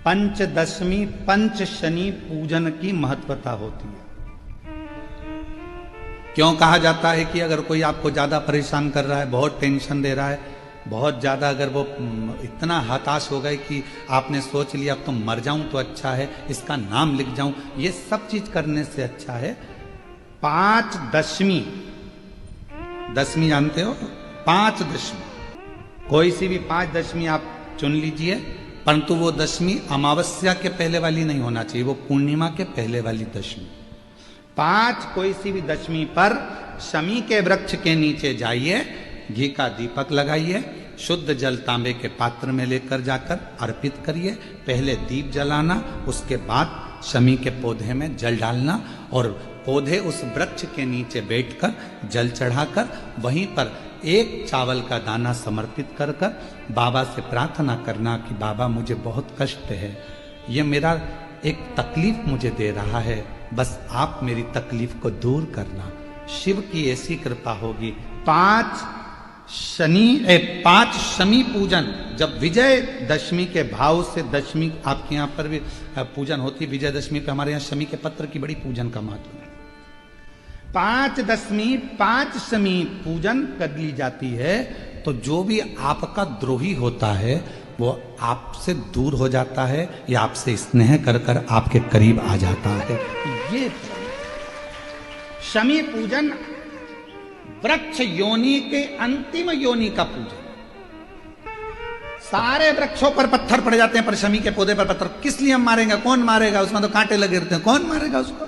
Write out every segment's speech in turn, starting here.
पंचदशमी पंच शनि पूजन की महत्वता होती है। क्यों कहा जाता है कि अगर कोई आपको ज्यादा परेशान कर रहा है, बहुत टेंशन दे रहा है, बहुत ज्यादा अगर वो इतना हताश हो गए कि आपने सोच लिया अब तो मर जाऊं तो अच्छा है, इसका नाम लिख जाऊं, ये सब चीज करने से अच्छा है पांच दशमी। दशमी जानते हो? पांच दशमी, कोई सी भी पांच दशमी आप चुन लीजिए, परंतु वो दशमी अमावस्या के पहले वाली नहीं होना चाहिए, वो पूर्णिमा के पहले वाली दशमी। पांच कोई सी भी दशमी पर शमी के वृक्ष के नीचे जाइए, घी का दीपक लगाइए, शुद्ध जल तांबे के पात्र में लेकर जाकर अर्पित करिए। पहले दीप जलाना, उसके बाद शमी के पौधे में जल डालना और पौधे उस वृक्ष के नीचे बैठकर जल चढ़ाकर वहीं पर एक चावल का दाना समर्पित कर कर बाबा से प्रार्थना करना कि बाबा मुझे बहुत कष्ट है, ये मेरा एक तकलीफ मुझे दे रहा है, बस आप मेरी तकलीफ को दूर करना। शिव की ऐसी कृपा होगी। पांच शमी पूजन, जब विजय दशमी के भाव से दशमी आपके यहाँ पर भी पूजन होती है, विजयदशमी पे हमारे यहाँ शमी के पत्र की बड़ी पूजन का महत्व है। पांच दशमी पांच शमी पूजन कर ली जाती है तो जो भी आपका द्रोही होता है वो आपसे दूर हो जाता है या आपसे स्नेह कर कर आपके करीब आ जाता है। ये शमी पूजन वृक्ष योनि के अंतिम योनि का पूजन। सारे वृक्षों पर पत्थर पड़ जाते हैं पर शमी के पौधे पर पत्थर किस लिए हम मारेंगे? कौन मारेगा? उसमें तो कांटे लगे रहते हैं, कौन मारेगा उसको?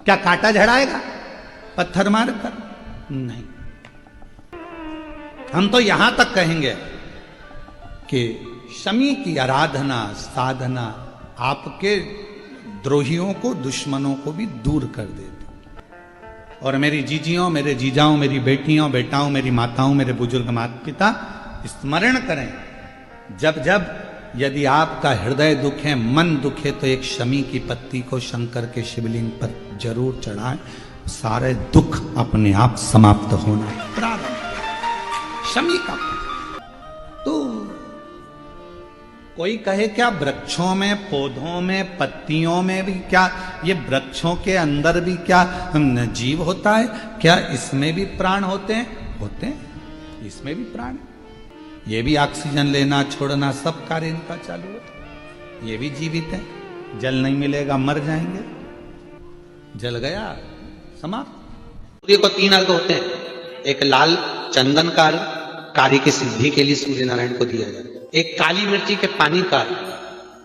क्या कांटा झड़ाएगा पत्थर मार कर? नहीं। हम तो यहां तक कहेंगे कि शमी की आराधना साधना आपके द्रोहियों को, दुश्मनों को भी दूर कर देती। और मेरी जीजियों, मेरे जीजाओं, मेरी बेटियों, बेटाओं, मेरी माताओं, मेरे बुजुर्ग माता पिता स्मरण करें, जब जब यदि आपका हृदय दुख है, मन दुख है, तो एक शमी की पत्ती को शंकर के शिवलिंग पर जरूर चढ़ाएं, सारे दुख अपने आप समाप्त होना प्रारंभ। शमी का तो कोई कहे क्या वृक्षों में, पौधों में, पत्तियों में भी क्या, ये वृक्षों के अंदर भी क्या जीव होता है? क्या इसमें भी प्राण होते हैं? होते हैं, इसमें भी प्राण है। ये भी ऑक्सीजन लेना छोड़ना सब कार्य इनका चालू है, ये भी जीवित है। जल नहीं मिलेगा मर जाएंगे, जल गया समाप्त। सूर्य को तीन अर्घ होते हैं, एक लाल चंदन का अर्घ कार्य की सिद्धि के लिए सूर्य नारायण को दिया जाता है, एक काली मिर्ची के पानी का,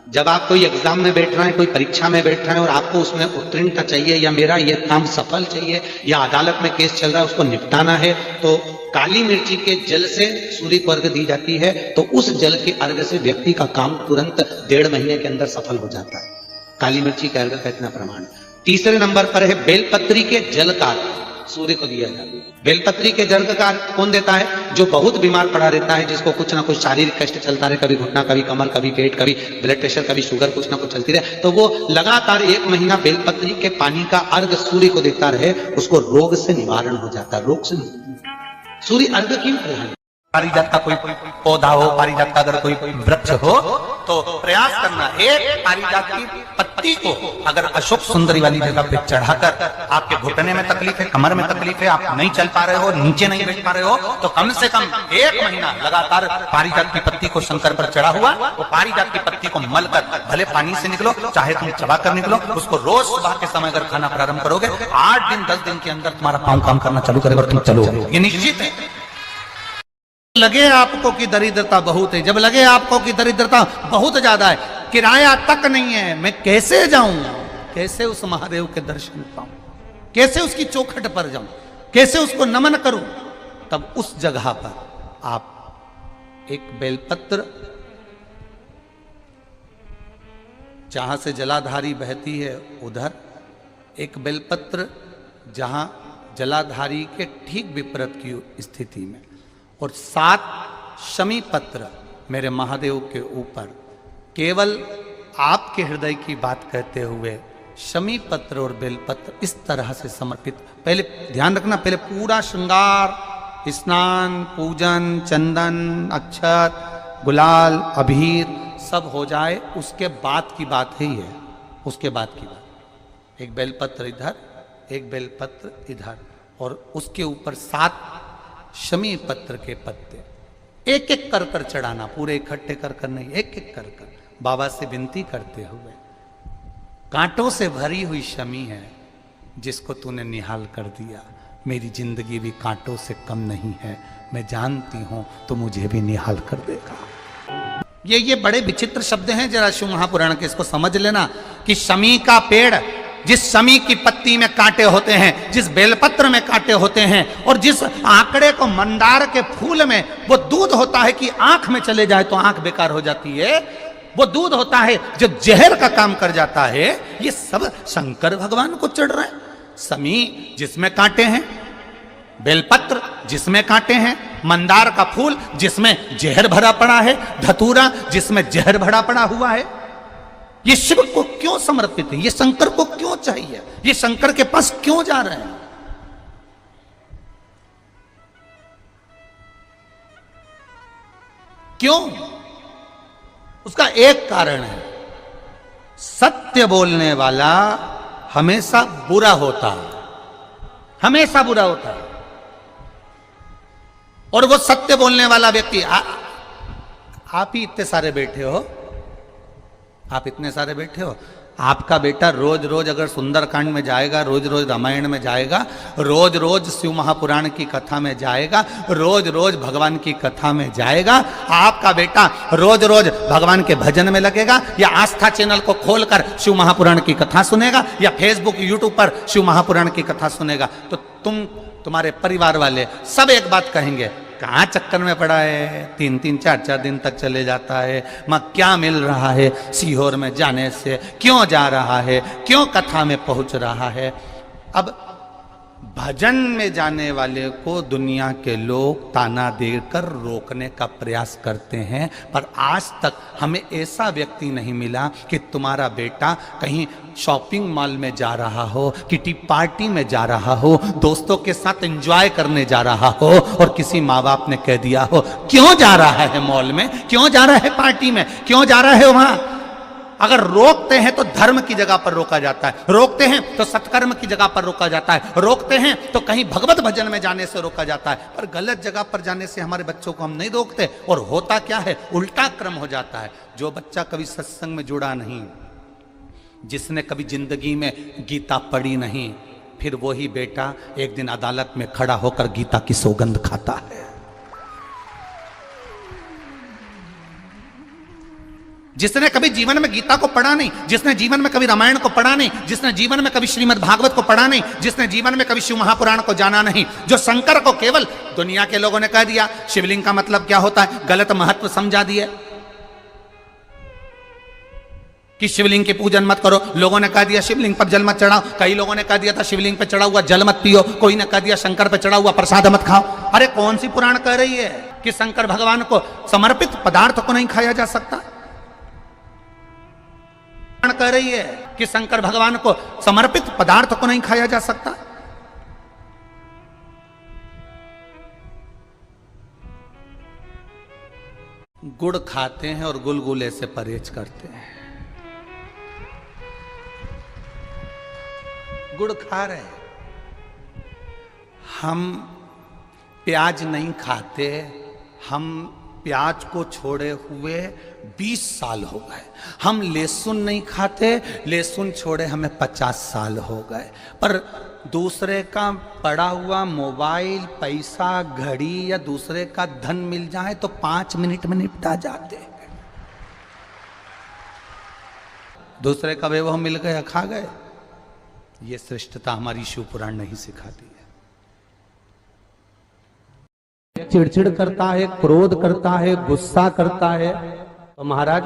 जब आप कोई एग्जाम में बैठ रहे हैं, कोई परीक्षा में बैठ रहे हैं और आपको उसमें उत्तीर्णता चाहिए या मेरा ये काम सफल चाहिए या अदालत में केस चल रहा है उसको निपटाना है, तो काली मिर्ची के जल से सूर्य को अर्घ दी जाती है। तो उस जल के अर्घ से व्यक्ति का काम तुरंत 1.5 महीने के अंदर सफल हो जाता है। काली मिर्ची के अर्घ का इतना प्रमाण। तीसरे नंबर पर है बेलपत्री के जल का सूर्य को दिया जाता है। बेलपत्री के जल का कौन देता है? जो बहुत बीमार पड़ा रहता है, जिसको कुछ ना कुछ शारीरिक कष्ट चलता रहे, कभी घुटना, कभी कमर, कभी पेट, कभी ब्लड प्रेशर, कभी शुगर, कुछ ना कुछ चलती रहे, तो वो लगातार 1 महीना बेलपत्री के पानी का अर्घ सूर्य को देता रहे, उसको रोग से निवारण हो जाता है। रोग से सूर्य अर्घ क्यों प्रधान? पारिजात का कोई पौधा हो, पारिजात का अगर कोई वृक्ष हो तो प्रयास करना, एक पारिजात की पत्ती को अगर अशोक सुंदरी वाली जगह पे चढ़ाकर, आपके घुटने में तकलीफ है, कमर में तकलीफ है, आप नहीं चल पा रहे हो, नीचे नहीं बैठ पा रहे हो, तो कम से कम 1 महीना लगातार पारिजात की पत्ती को शंकर पर चढ़ा हुआ, वो पारिजात की पत्ती को मलकर भले पानी से निकलो, चाहे तुम चबा कर निकलो, उसको रोज सुबह के समय अगर खाना प्रारंभ करोगे, 8 दिन 10 दिन के अंदर तुम्हारा पांव काम करना चालू करेगा और तुम चलोगे, ये निश्चित है। लगे आपको कि दरिद्रता बहुत है, जब लगे आपको कि दरिद्रता बहुत ज्यादा है, किराया तक नहीं है, मैं कैसे जाऊं, कैसे उस महादेव के दर्शन पाऊं, कैसे उसकी चौखट पर जाऊं, कैसे उसको नमन करूं, तब उस जगह पर आप एक बेलपत्र, जहां से जलाधारी बहती है उधर एक बेलपत्र, जहां जलाधारी के ठीक विपरीत की स्थिति में, और 7 शमी पत्र मेरे महादेव के ऊपर, केवल आपके हृदय की बात कहते हुए शमी पत्र और बेलपत्र इस तरह से समर्पित। पहले ध्यान रखना, पहले पूरा श्रृंगार, स्नान, पूजन, चंदन, अक्षत, गुलाल, अबीर सब हो जाए उसके बाद की बात ही है, उसके बाद की बात। एक बेलपत्र इधर, एक बेलपत्र इधर, और उसके ऊपर 7 शमी पत्र के पत्ते एक एक कर कर चढ़ाना, पूरे इकट्ठे कर कर नहीं, एक एक कर कर बाबा से विनती करते हुए। कांटों से भरी हुई शमी है जिसको तूने निहाल कर दिया, मेरी जिंदगी भी कांटों से कम नहीं है, मैं जानती हूं तो मुझे भी निहाल कर देगा। ये बड़े विचित्र शब्द हैं, जरा शिव महापुराण के इसको समझ लेना कि शमी का पेड़, जिस शमी की पत्ती में कांटे होते हैं, जिस बेलपत्र में कांटे होते हैं, और जिस आंकड़े को मंदार के फूल में वो दूध होता है कि आंख में चले जाए तो आंख बेकार हो जाती है, वो दूध होता है जो जहर का काम कर जाता है, ये सब शंकर भगवान को चढ़ रहा है। शमी जिसमें कांटे हैं, बेलपत्र जिसमें कांटे हैं, मंदार का फूल जिसमें जहर भरा पड़ा है, धतूरा जिसमें जहर भरा पड़ा हुआ है, ये शिव को क्यों समर्पित है, ये शंकर को क्यों चाहिए, ये शंकर के पास क्यों जा रहे हैं? क्यों? उसका एक कारण है, सत्य बोलने वाला हमेशा बुरा होता है, हमेशा बुरा होता है। और वो सत्य बोलने वाला व्यक्ति, आप ही इतने सारे बैठे हो, आप इतने सारे बैठे हो, आपका बेटा रोज रोज अगर सुंदरकांड में जाएगा, रोज रोज रामायण में जाएगा, रोज रोज शिव महापुराण की कथा में जाएगा, रोज रोज भगवान की कथा में जाएगा, आपका बेटा रोज रोज भगवान के भजन में लगेगा, या आस्था चैनल को खोलकर शिव महापुराण की कथा सुनेगा, या फेसबुक यूट्यूब पर शिव महापुराण की कथा सुनेगा, तो तुम्हारे परिवार वाले सब एक बात कहेंगे, कहाँ चक्कर में पड़ा है, 3-3 4-4 दिन तक चले जाता है, मां क्या मिल रहा है सीहोर में जाने से, क्यों जा रहा है, क्यों कथा में पहुंच रहा है। अब भजन में जाने वाले को दुनिया के लोग ताना देकर रोकने का प्रयास करते हैं, पर आज तक हमें ऐसा व्यक्ति नहीं मिला कि तुम्हारा बेटा कहीं शॉपिंग मॉल में जा रहा हो, किटी पार्टी में जा रहा हो, दोस्तों के साथ एंजॉय करने जा रहा हो, और किसी माँ बाप ने कह दिया हो क्यों जा रहा है मॉल में, क्यों जा रहा है पार्टी में, क्यों जा रहा है वहां। अगर रोकते हैं तो धर्म की जगह पर रोका जाता है, रोकते हैं तो सत्कर्म की जगह पर रोका जाता है, रोकते हैं तो कहीं भगवत भजन में जाने से रोका जाता है, पर गलत जगह पर जाने से हमारे बच्चों को हम नहीं रोकते। और होता क्या है, उल्टा क्रम हो जाता है। जो बच्चा कभी सत्संग में जुड़ा नहीं, जिसने कभी जिंदगी में गीता पढ़ी नहीं, फिर वही बेटा एक दिन अदालत में खड़ा होकर गीता की सौगंध खाता है। जिसने कभी जीवन में गीता को पढ़ा नहीं, जिसने जीवन में कभी रामायण को पढ़ा नहीं, जिसने जीवन में कभी श्रीमद् भागवत को पढ़ा नहीं, जिसने जीवन में कभी शिव महापुराण को जाना नहीं, जो शंकर को केवल दुनिया के लोगों ने कह दिया शिवलिंग का मतलब क्या होता है, गलत महत्व समझा दिए कि शिवलिंग की पूजन मत करो, लोगों ने कह दिया शिवलिंग पर जल मत चढ़ाओ, कई लोगों ने कह दिया था शिवलिंग पे चढ़ा हुआ जल मत पियो, कोई ने कह दिया शंकर पे चढ़ा हुआ प्रसाद मत खाओ। अरे कौन सी पुराण कह रही है कि शंकर भगवान को समर्पित पदार्थ को नहीं खाया जा सकता? कह रही है कि शंकर भगवान को समर्पित पदार्थ को नहीं खाया जा सकता। गुड़ खाते हैं और गुलगुले से परहेज करते हैं। गुड़ खा रहे हैं, हम प्याज नहीं खाते, हम प्याज को छोड़े हुए 20 साल हो गए। हम लहसुन नहीं खाते, लहसुन छोड़े हमें 50 साल हो गए। पर दूसरे का पड़ा हुआ मोबाइल, पैसा, घड़ी या दूसरे का धन मिल जाए तो 5 मिनट में निपटा जाते हैं। दूसरे का वैभव मिल गया, खा गए। ये श्रेष्ठता हमारी शिव पुराण नहीं सिखाती है। चिड़चिड़ करता है, क्रोध करता है, गुस्सा करता है, तो महाराज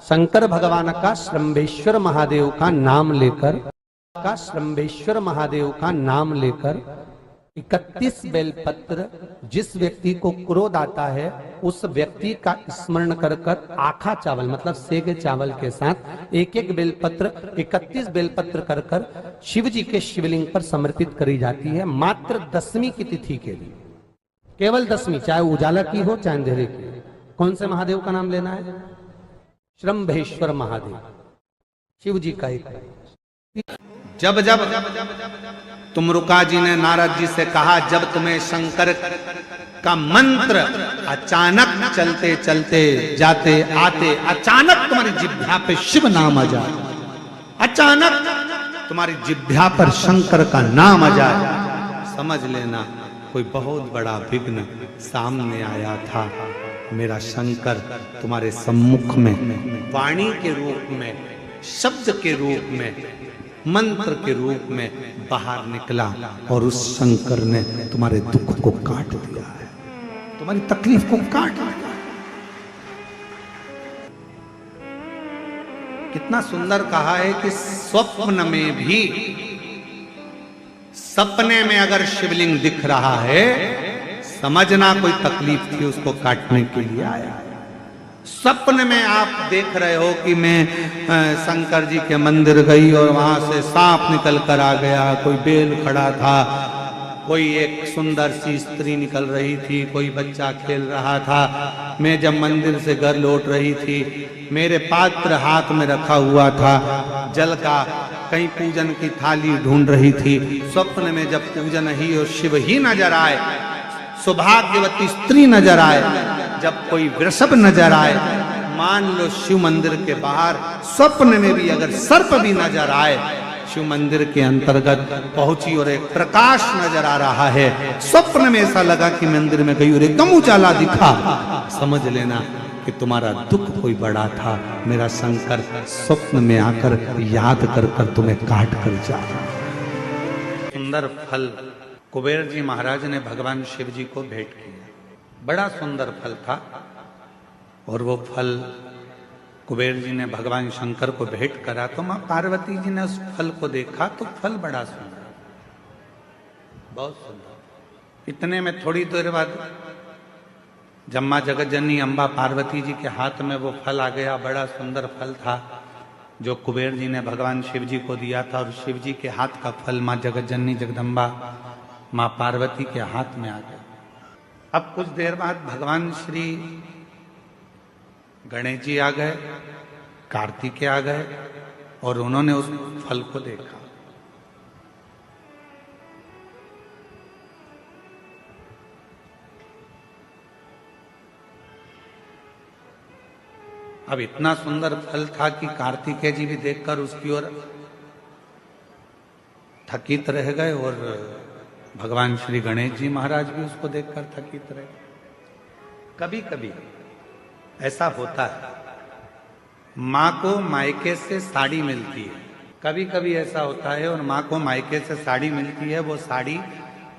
शंकर भगवान का श्रंभेश्वर महादेव का नाम लेकर 31 बेलपत्र, जिस व्यक्ति को क्रोध आता है उस व्यक्ति का स्मरण कर कर आखा चावल मतलब सेगे चावल के साथ एक एक बेलपत्र 31 बेलपत्र कर कर शिव जी के शिवलिंग पर समर्पित करी जाती है, मात्र 10वीं की तिथि के लिए। केवल 10वीं, चाहे उजाला की हो चाहे अंधेरे की। कौन से महादेव का नाम लेना है? श्रम्भेश्वर महादेव शिव जी का एक जब जब तुमरुका जी ने नारद जी से कहा, जब तुम्हें शंकर का मंत्र अचानक चलते चलते जाते आते अचानक तुम्हारी जिह्वा पे शिव नाम आ जाए, अचानक तुम्हारी जिह्वा पर शंकर का नाम आ जाए, समझ लेना कोई बहुत बड़ा विघ्न सामने आया था। मेरा शंकर तुम्हारे सम्मुख में वाणी के रूप में, शब्द के रूप में, मंत्र के रूप में बाहर निकला और उस शंकर ने तुम्हारे दुख को काट दिया है, तुम्हारी तकलीफ को काट दिया। कितना सुंदर कहा है कि स्वप्न में भी, सपने में अगर शिवलिंग दिख रहा है समझना कोई तकलीफ थी उसको काटने के लिए आया है। सपने में आप देख रहे हो कि मैं शंकर जी के मंदिर गई और वहां से सांप निकल कर आ गया, कोई बेल खड़ा था, कोई एक सुंदर सी स्त्री निकल रही थी, कोई बच्चा खेल रहा था। मैं जब मंदिर से घर लौट रही थी, मेरे पात्र हाथ में रखा हुआ था जल का, कहीं पूजन की थाली ढूंढ रही थी। स्वप्न में जब पूजन ही और शिव ही नजर आए, सौभाग्यवती स्त्री नजर आए, जब कोई वृषभ नजर आए, मान लो शिव मंदिर के बाहर स्वप्न में भी अगर सर्प भी नजर आए, शिव मंदिर के अंतर्गत पहुंची और एक प्रकाश नजर आ रहा है। स्वप्न में ऐसा लगा कि मंदिर में गई और एकदम उजाला दिखा, समझ लेना कि तुम्हारा दुख कोई बड़ा था। मेरा शंकर स्वप्न में आकर याद कर कर तुम्हें काट कर जा। सुंदर फल कुबेर जी महाराज ने भगवान शिव जी को भेंट किया, बड़ा सुंदर फल था। और वो फल कुबेर जी ने भगवान शंकर को भेंट करा तो मां पार्वती जी ने उस फल को देखा तो फल बड़ा सुंदर, बहुत सुंदर। इतने में थोड़ी देर बाद जब मां जगत जननी अम्बा पार्वती जी के हाथ में वो फल आ गया, बड़ा सुंदर फल था जो कुबेर जी ने भगवान शिव जी को दिया था। और शिव जी के हाथ का फल मां जगत जननी जगदम्बा मां पार्वती के हाथ में आ गया। अब कुछ देर बाद भगवान श्री गणेश जी आ गए, कार्तिकेय आ गए और उन्होंने उस फल को देखा। अब इतना सुंदर फल था कि कार्तिकेय जी भी देखकर उसकी ओर थकित रह गए और भगवान श्री गणेश जी महाराज भी उसको देखकर थकित रहे। कभी कभी ऐसा होता है, माँ को मायके से साड़ी मिलती है, कभी कभी ऐसा होता है और माँ को मायके से साड़ी मिलती है, वो साड़ी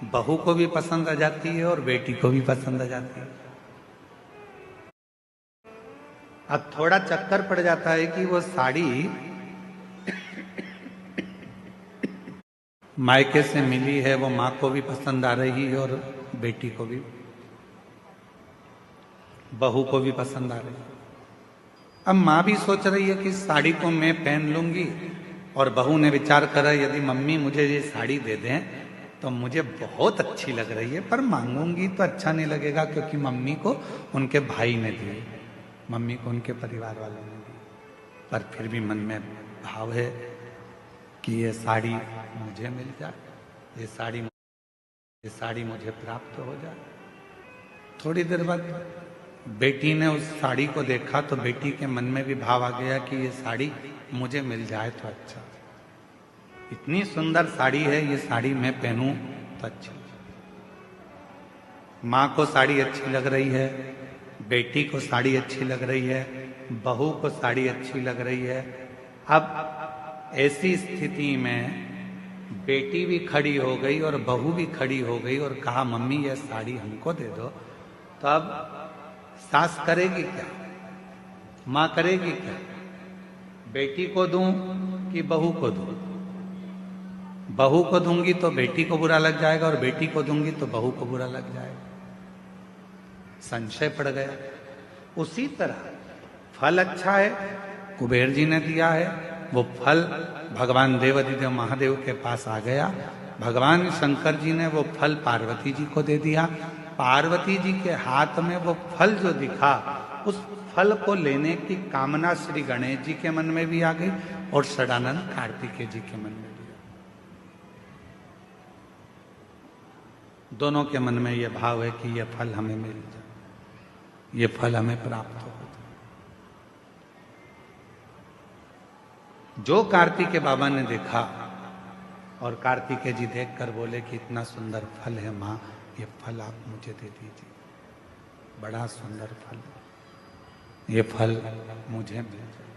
बहू को भी पसंद आ जाती है और बेटी को भी पसंद आ जाती है। अब थोड़ा चक्कर पड़ जाता है कि वो साड़ी मायके से मिली है, वो माँ को भी पसंद आ रही है और बेटी को भी, बहू को भी पसंद आ रही है। अब माँ भी सोच रही है कि साड़ी को मैं पहन लूंगी, और बहू ने विचार करा यदि मम्मी मुझे ये साड़ी दे दें तो मुझे बहुत अच्छी लग रही है, पर मांगूंगी तो अच्छा नहीं लगेगा क्योंकि मम्मी को उनके भाई ने दी, मम्मी को उनके परिवार वालों ने दी। पर फिर भी मन में भाव है कि ये साड़ी मुझे मिल जाए, ये साड़ी मुझे प्राप्त हो जाए। थोड़ी देर बाद बेटी ने उस साड़ी को देखा तो बेटी के मन में भी भाव आ गया कि ये साड़ी मुझे मिल जाए तो अच्छा, इतनी सुंदर साड़ी है, ये साड़ी मैं पहनूं तो अच्छी। माँ को साड़ी अच्छी लग रही है, बेटी को साड़ी अच्छी लग रही है, बहू को साड़ी अच्छी लग रही है। अब ऐसी स्थिति में बेटी भी खड़ी हो गई और बहू भी खड़ी हो गई और कहा मम्मी ये साड़ी हमको दे दो। तो अब सास करेगी क्या, माँ करेगी क्या, बेटी को दूं कि बहू को दूं? बहू को दूंगी तो बेटी को बुरा लग जाएगा और बेटी को दूंगी तो बहू को बुरा लग जाएगा। संशय पड़ गया। उसी तरह फल अच्छा है, कुबेर जी ने दिया है, वो फल भगवान देवाधिदेव महादेव के पास आ गया। भगवान शंकर जी ने वो फल पार्वती जी को दे दिया। पार्वती जी के हाथ में वो फल जो दिखा उस फल को लेने की कामना श्री गणेश जी के मन में भी आ गई और षडानंद कार्तिकेय जी के मन में भी आ गई। दोनों के मन में यह भाव है कि यह फल हमें मिल जाए, ये फल हमें प्राप्त हो जाए। जो कार्तिकेय बाबा ने देखा और कार्तिकेय जी देखकर बोले कि इतना सुंदर फल है मां, ये फल आप मुझे दे दीजिए, बड़ा सुंदर फल है, ये फल मुझे मिल जाए।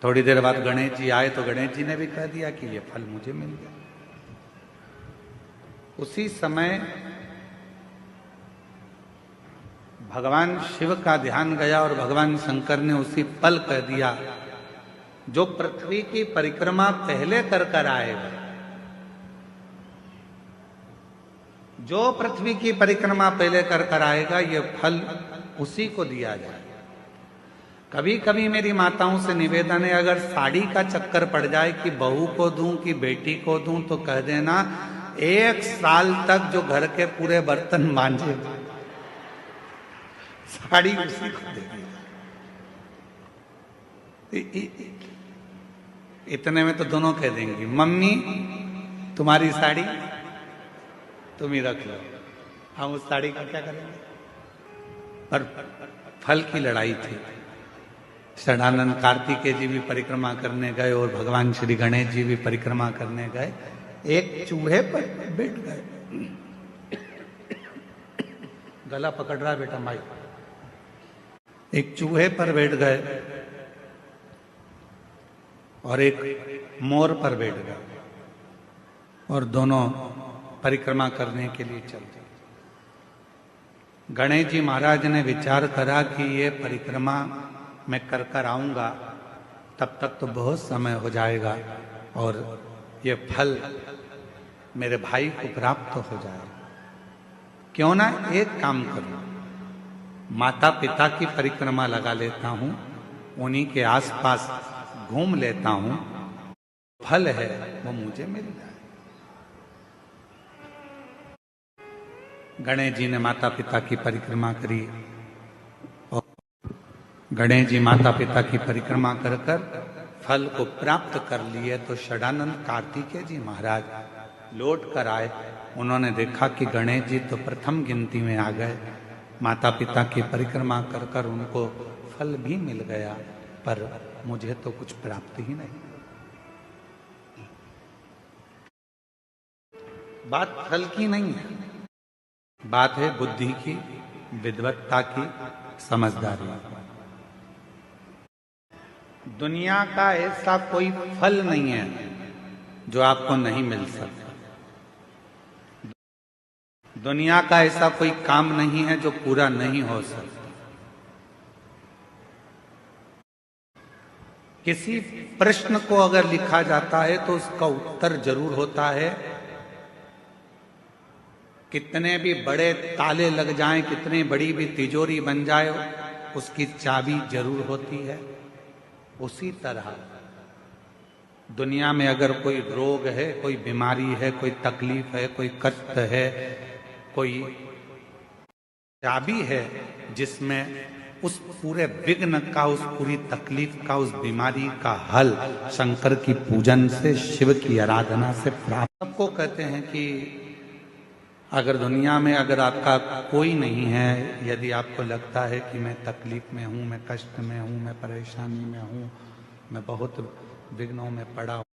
थोड़ी देर बाद गणेश जी आए तो गणेश जी ने भी कह दिया कि ये फल मुझे मिल गया। उसी समय भगवान शिव का ध्यान गया और भगवान शंकर ने उसी पल कह दिया, जो पृथ्वी की परिक्रमा पहले कर आएगा, जो पृथ्वी की परिक्रमा पहले कर आएगा, ये फल उसी को दिया जाए। कभी कभी मेरी माताओं से निवेदन है, अगर साड़ी का चक्कर पड़ जाए कि बहू को दूं कि बेटी को दूं, तो कह देना 1 साल तक जो घर के पूरे बर्तन मांजे साड़ी उसी को देगी। इतने में तो दोनों कह देंगी, मम्मी तुम्हारी साड़ी तुम ही रख लो, हम उस साड़ी का क्या करेंगे। पर फल की लड़ाई थी। षडानंद कार्तिकेय जी भी परिक्रमा करने गए और भगवान श्री गणेश जी भी परिक्रमा करने गए। एक चूहे पर बैठ गए, गला पकड़ रहा है बेटा माई। एक चूहे पर बैठ गए और एक मोर पर बैठ गए और दोनों परिक्रमा करने के लिए चल दिए। गणेश जी महाराज ने विचार करा कि ये परिक्रमा मैं कर आऊंगा, तब तक तो बहुत समय हो जाएगा और ये फल मेरे भाई को प्राप्त हो जाएगा। क्यों ना एक काम करूं, माता पिता की परिक्रमा लगा लेता हूं, उन्हीं के आसपास घूम लेता हूं, फल है वो मुझे मिल जाए। गणेश जी ने माता पिता की परिक्रमा करी और गणेश जी माता पिता की परिक्रमा कर फल को प्राप्त कर लिए। तो षडानंद कार्तिकेय जी महाराज लौट कर आए। उन्होंने देखा कि गणेश जी तो प्रथम गिनती में आ गए, माता पिता की परिक्रमा कर उनको फल भी मिल गया, पर मुझे तो कुछ प्राप्त ही नहीं। बात फल की नहीं है, बात है बुद्धि की, विद्वत्ता की, समझदारी। दुनिया का ऐसा कोई फल नहीं है जो आपको नहीं मिल सकता। दुनिया का ऐसा कोई काम नहीं है जो पूरा नहीं हो सकता। किसी प्रश्न को अगर लिखा जाता है तो उसका उत्तर जरूर होता है। कितने भी बड़े ताले लग जाएं, कितनी बड़ी भी तिजोरी बन जाए, उसकी चाबी जरूर होती है। उसी तरह दुनिया में अगर कोई रोग है, कोई बीमारी है, कोई तकलीफ है, कोई कष्ट है, कोई चाबी है जिसमें उस पूरे विघ्न का, उस पूरी तकलीफ का, उस बीमारी का हल शंकर की पूजन से, शिव की आराधना से प्राप्त। सबको कहते हैं कि अगर दुनिया में अगर आपका कोई नहीं है, यदि आपको लगता है कि मैं तकलीफ में हूँ, मैं कष्ट में हूँ, मैं परेशानी में हूँ, मैं बहुत विघ्नों में पड़ा हूँ,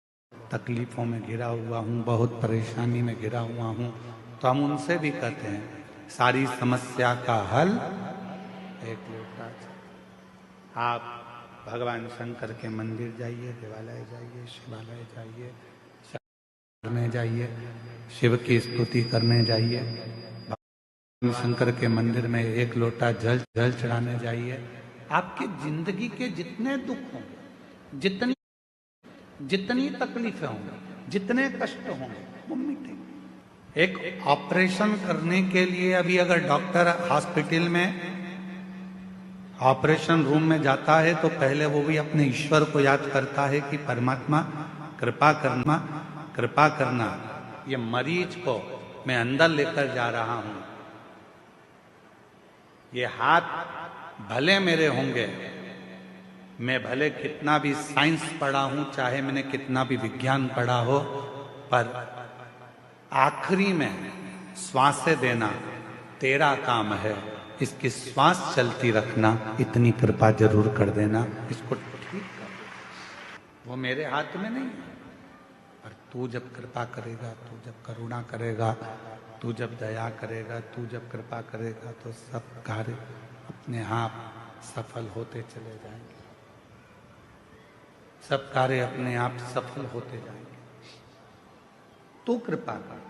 तकलीफों में घिरा हुआ हूँ, बहुत परेशानी में घिरा हुआ हूँ, तो हम उनसे भी कहते हैं सारी समस्या का हल एक लोटा। आप भगवान शंकर के मंदिर जाइए, देवालय जाइए, शिवालय जाइए, करने जाइए, शिव की स्तुति करने जाइए, भगवान शंकर के मंदिर में एक लोटा जल चढ़ाने जाइए। आपकी जिंदगी के जितने दुख होंगे, जितनी तकलीफें होंगी, जितने कष्ट होंगे, वो मिटेंगे। एक ऑपरेशन करने के लिए अभी अगर डॉक्टर हॉस्पिटल में ऑपरेशन रूम में जाता है तो पहले वो भी अपने ईश्वर को याद करता है कि परमात्मा कृपा करना, ये मरीज को मैं अंदर लेकर जा रहा हूं, ये हाथ भले मेरे होंगे, मैं भले कितना भी साइंस पढ़ा हूं, चाहे मैंने कितना भी विज्ञान पढ़ा हो, पर आखिरी में श्वासें देना तेरा काम है, इसकी श्वास चलती रखना, इतनी कृपा जरूर कर देना, इसको ठीक कर। वो मेरे हाथ में नहीं है, पर तू जब कृपा करेगा, तू जब करुणा करेगा, तू जब दया करेगा, तू जब कृपा करेगा, तो सब कार्य अपने आप सफल होते चले जाएंगे। सब कार्य अपने आप सफल होते जाएंगे। तू कृपा कर।